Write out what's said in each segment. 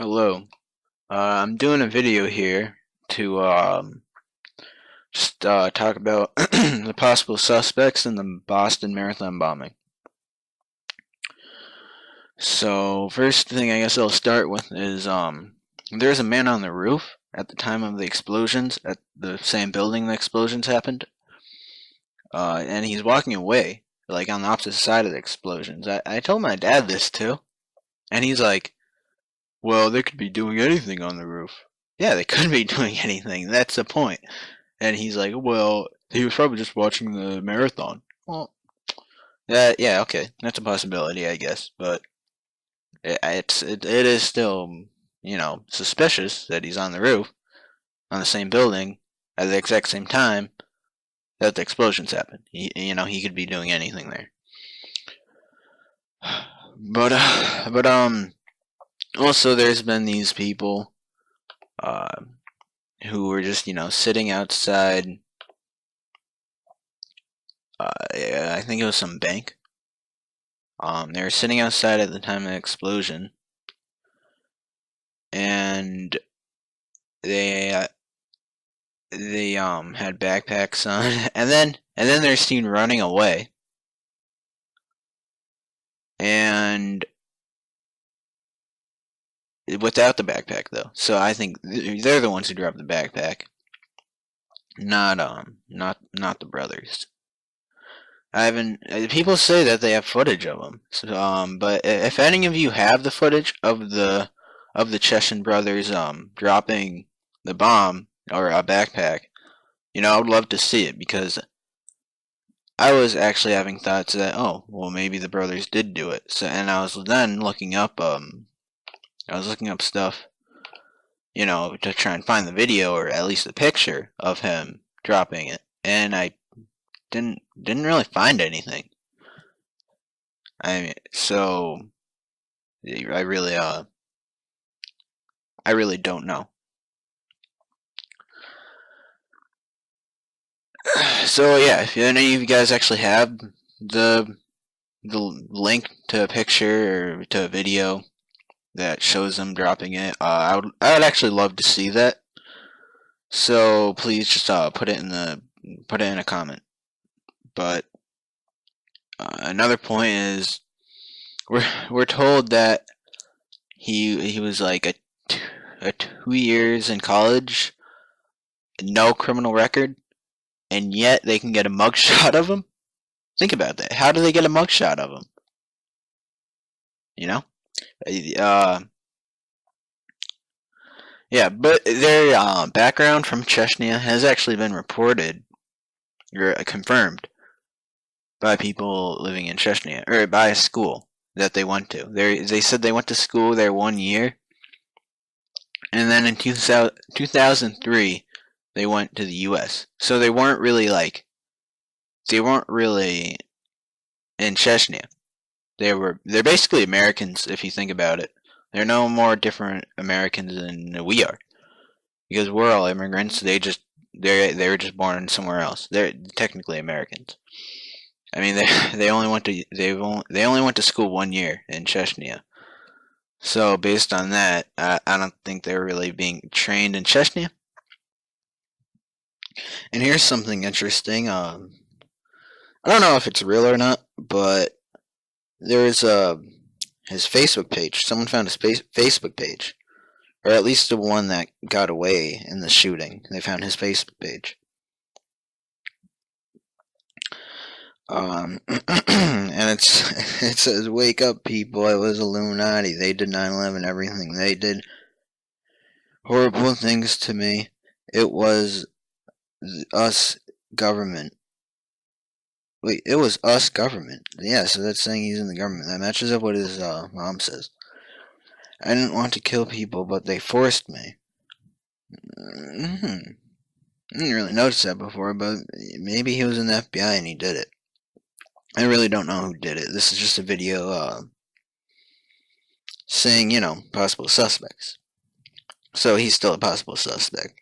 Hello. I'm doing a video here to just talk about the possible suspects in the Boston Marathon bombing. So first thing I guess I'll start with is there's a man on the roof at the time of the explosions at the same building the explosions happened, and he's walking away like on the opposite side of the explosions. I told my dad this too, and he's like, "Well, they could be doing anything on the roof." Yeah, they could be doing anything. That's the point. And he's like, well, he was probably just watching the marathon. Well, yeah, okay, that's a possibility, I guess, but it is still, suspicious that he's on the roof on the same building at the exact same time that the explosions happened. He could be doing anything there. But also there's been these people, who were just, sitting outside. I think it was some bank. They were sitting outside at the time of the explosion, and they had backpacks on, and then they're seen running away, and without the backpack though. So I think they're the ones who dropped the backpack, not the brothers. I haven't. People say that they have footage of them. So, but if any of you have the footage of the Chechen brothers dropping the bomb or a backpack, I would love to see it, because I was actually having thoughts that, oh, well, maybe the brothers did do it. So, and I was then looking up stuff, to try and find the video or at least a picture of him dropping it, and I didn't really find anything. So I really don't know. So yeah, if any of you guys actually have the link to a picture or to a video that shows them dropping it, I would actually love to see that. So please just put it in a comment. But another point is, we're told that he was like a 2 years in college, no criminal record, and yet they can get a mugshot of him. Think about that. How do they get a mugshot of him? Yeah, but their background from Chechnya has actually been reported or confirmed by people living in Chechnya, or by a school that they went to. They said they went to school there 1 year, and then in 2003 they went to the U.S. So they weren't really in Chechnya. They're basically Americans, if you think about it. They're no more different Americans than we are, because we're all immigrants. They were just born somewhere else. They're technically Americans. I mean, they only went to school 1 year in Chechnya. So based on that, I don't think they're really being trained in Chechnya. And here's something interesting. I don't know if it's real or not, but there's his Facebook page. Someone found his Facebook page, or at least the one that got away in the shooting. They found his Facebook page. And it says, "Wake up, people! It was Illuminati. They did 9/11. Everything they did, horrible things to me. It was us government." Wait, it was us government. Yeah, so that's saying he's in the government. That matches up what his mom says. "I didn't want to kill people, but they forced me." I didn't really notice that before, but maybe he was in the FBI and he did it. I really don't know who did it. This is just a video saying, possible suspects. So he's still a possible suspect.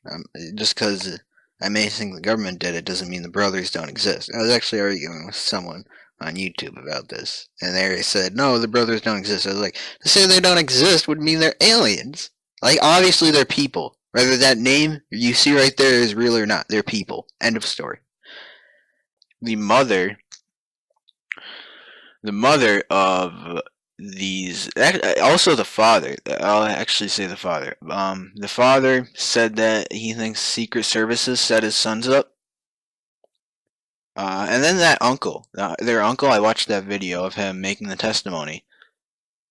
Just because I may think the government did it doesn't mean the brothers don't exist. I was actually arguing with someone on YouTube about this, and they said, no, the brothers don't exist. I was like, to say they don't exist would mean they're aliens. Like, obviously they're people. Whether that name you see right there is real or not, they're people. End of story. The mother of these, also the father, I'll actually say the father. The father said that he thinks Secret Services set his sons up. And then that uncle, their uncle, I watched that video of him making the testimony.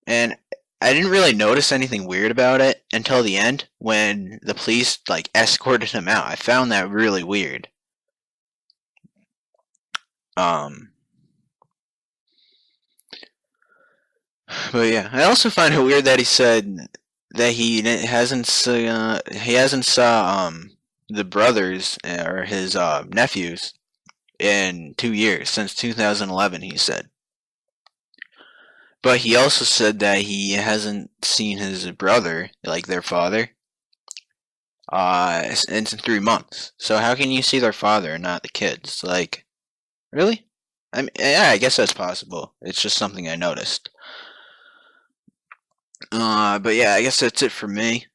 And I didn't really notice anything weird about it until the end when the police, like, escorted him out. I found that really weird. But yeah, I also find it weird that he said that he hasn't saw the brothers or his nephews in 2 years, since 2011, he said. But he also said that he hasn't seen his brother, like their father, in 3 months. So how can you see their father and not the kids? Like, really? I mean, yeah, I guess that's possible. It's just something I noticed. But yeah, I guess that's it for me.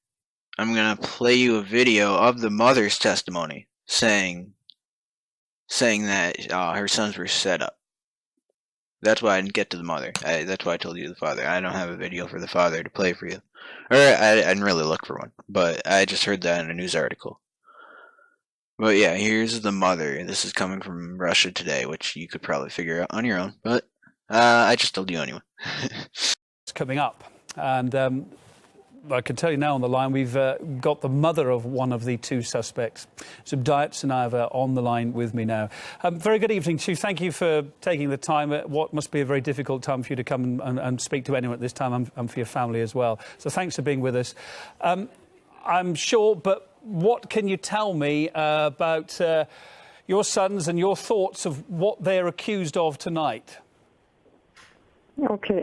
I'm gonna play you a video of the mother's testimony, saying that her sons were set up. That's why I didn't get to the mother. That's why I told you the father. I don't have a video for the father to play for you. Or I didn't really look for one, but I just heard that in a news article. But yeah, here's the mother. This is coming from Russia Today, which you could probably figure out on your own, but I just told you anyway. It's coming up, and I can tell you now on the line, we've got the mother of one of the 2 suspects. Subdayat Sanava on the line with me now. Very good evening to you. Thank you for taking the time at what must be a very difficult time for you to come and speak to anyone at this time, and for your family as well. So thanks for being with us. I'm sure, but what can you tell me about your sons and your thoughts of what they're accused of tonight? Okay,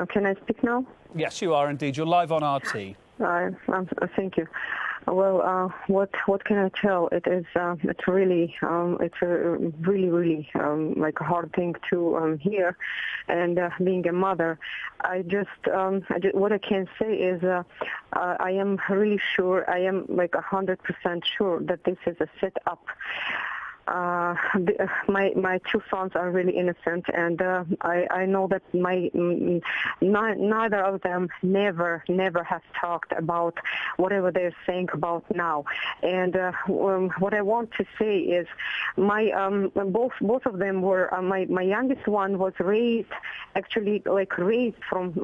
can I speak now? Yes, you are indeed. You're live on RT. Thank you. Well, what can I tell? It's really like a hard thing to hear, and being a mother, what I can say is I am really sure, I am like 100% sure that this is a setup. My 2 sons are really innocent, and I know that neither of them never has talked about whatever they're saying about now. And what I want to say is, both of them were my youngest one was raised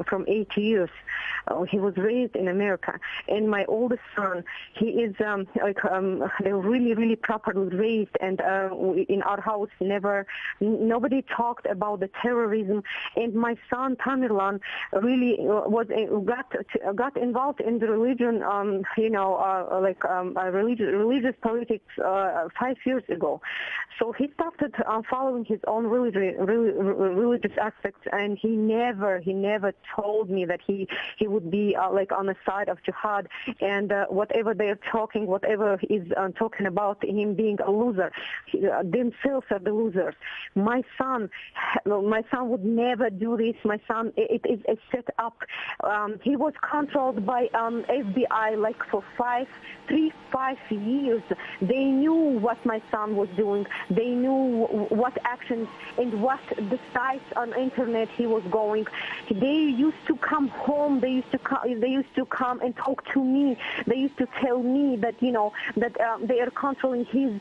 from 8 years. He was raised in America, and my oldest son, he is they're really properly raised, and in our house nobody talked about the terrorism. And my son Tamerlan really got involved in the religion, religious politics 5 years ago. So he started following his own religious aspects, and he never told me that he would be on the side of jihad, and whatever they're talking, whatever is talking about him being a loser, themselves are the losers. My son would never do this. My son, it is a set up. He was controlled by FBI like for 5 years. They knew what my son was doing. They knew what actions and what the sites on internet he was going. They used to come home. They used to come and talk to me. They used to tell me that they are controlling his.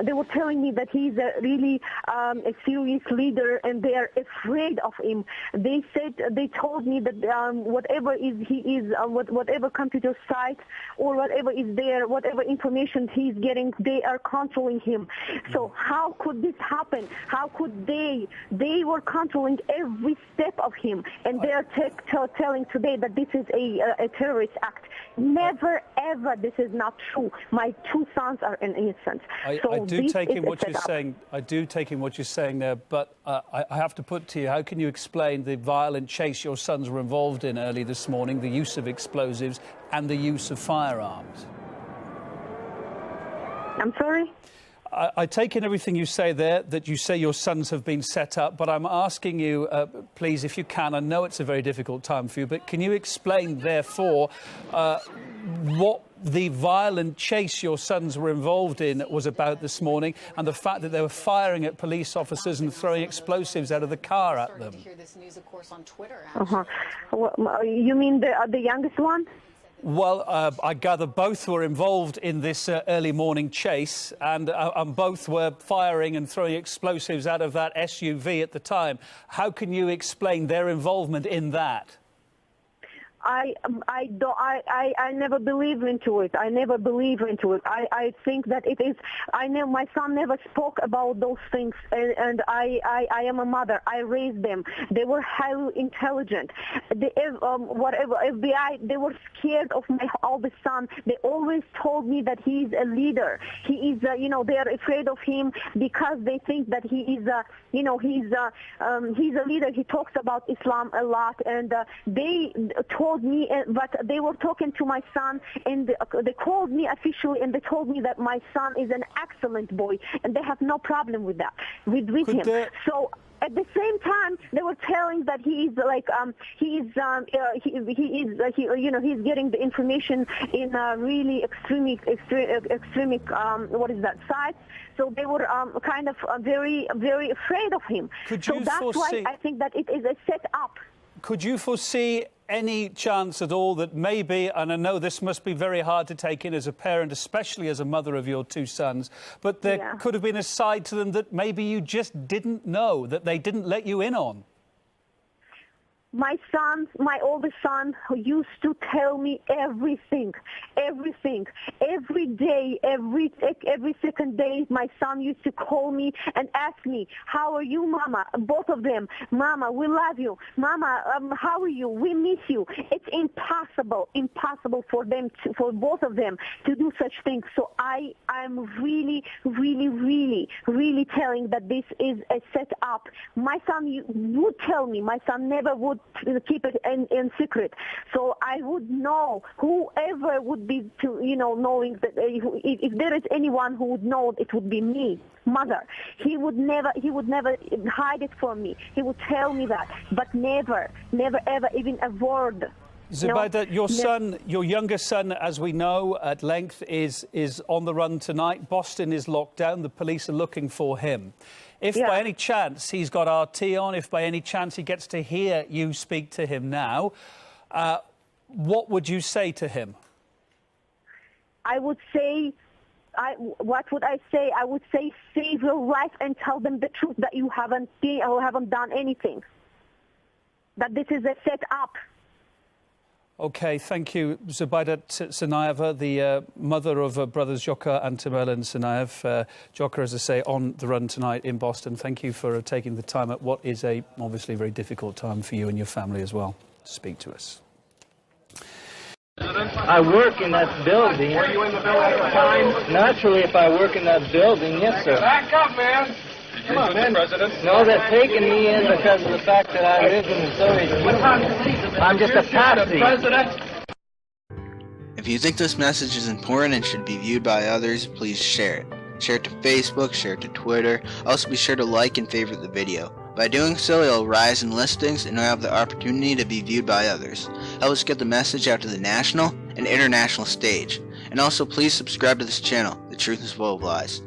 They were telling me that he's a really a serious leader, and they are afraid of him. They told me that whatever computer site or whatever is there, whatever information he's getting, they are controlling him. So how could this happen? How could they were controlling every step of him, and they are telling today that this is a terrorist act. Never ever, this is not true. My 2 sons are innocent. I do take in what you're saying. I do take in what you're saying there, but I have to put to you, how can you explain the violent chase your sons were involved in early this morning, the use of explosives and the use of firearms? I'm sorry? I take in everything you say there, that you say your sons have been set up, but I'm asking you, please, if you can, I know it's a very difficult time for you, but can you explain, therefore, what the violent chase your sons were involved in was about this morning, and the fact that they were firing at police officers and throwing explosives out of the car at them? To hear this news, of course, on Twitter. Well, you mean the youngest one? Well, I gather both were involved in this early morning chase, and both were firing and throwing explosives out of that SUV at the time. How can you explain their involvement in that? I never believe into it. I never believe into it. I think that it is. I know my son never spoke about those things, and I am a mother. I raised them. They were highly intelligent. Whatever FBI, they were scared of my oldest son. They always told me that he is a leader. He is, they are afraid of him because they think that he is, he's a leader. He talks about Islam a lot, and they told me, but they were talking to my son, and they called me officially, and they told me that my son is an excellent boy, and they have no problem with that, with him. So at the same time, they were telling that he's like he's getting the information in really extreme what is that sites. So they were kind of very afraid of him. So that's why I think that it is a set up. Could you foresee any chance at all that maybe, and I know this must be very hard to take in as a parent, especially as a mother of your two sons, but there could have been a side to them that maybe you just didn't know, that they didn't let you in on? My son, my oldest son, who used to tell me everything, every day, every second day, my son used to call me and ask me, "How are you, Mama?" Both of them, "Mama, we love you. Mama, how are you? We miss you." It's impossible for them, for both of them, to do such things. So I'm really telling that this is a set up. My son would tell me. My son never would keep it in secret. So I would know, whoever would be knowing that if there is anyone who would know, it would be me, mother. He would never hide it from me. He would tell me that, but never ever even a word. Zubaida, your son, your younger son, as we know at length, is on the run tonight. Boston is locked down. The police are looking for him. If by any chance he's got RT on, if by any chance he gets to hear you speak to him now, what would you say to him? I would say, what would I say? I would say, save your life and tell them the truth, that you haven't done anything, that this is a set up. OK, thank you, Zubaida Tsarnaeva, the mother of brothers Dzhokhar and Tamerlan Tsarnaev. Dzhokhar, as I say, on the run tonight in Boston. Thank you for taking the time at what is obviously very difficult time for you and your family as well to speak to us. I work in that building. Were you in the building at the time? Naturally, if I work in that building, yes, sir. Back up, man. Come on, man. No, they're taking me in because of the fact that I live in Missouri. I'm just a Patsy. If you think this message is important and should be viewed by others, please share it. Share it to Facebook, share it to Twitter. Also be sure to like and favorite the video. By doing so, it'll rise in listings and will have the opportunity to be viewed by others. Help us get the message out to the national and international stage. And also please subscribe to this channel, The Truth is Full of Lies.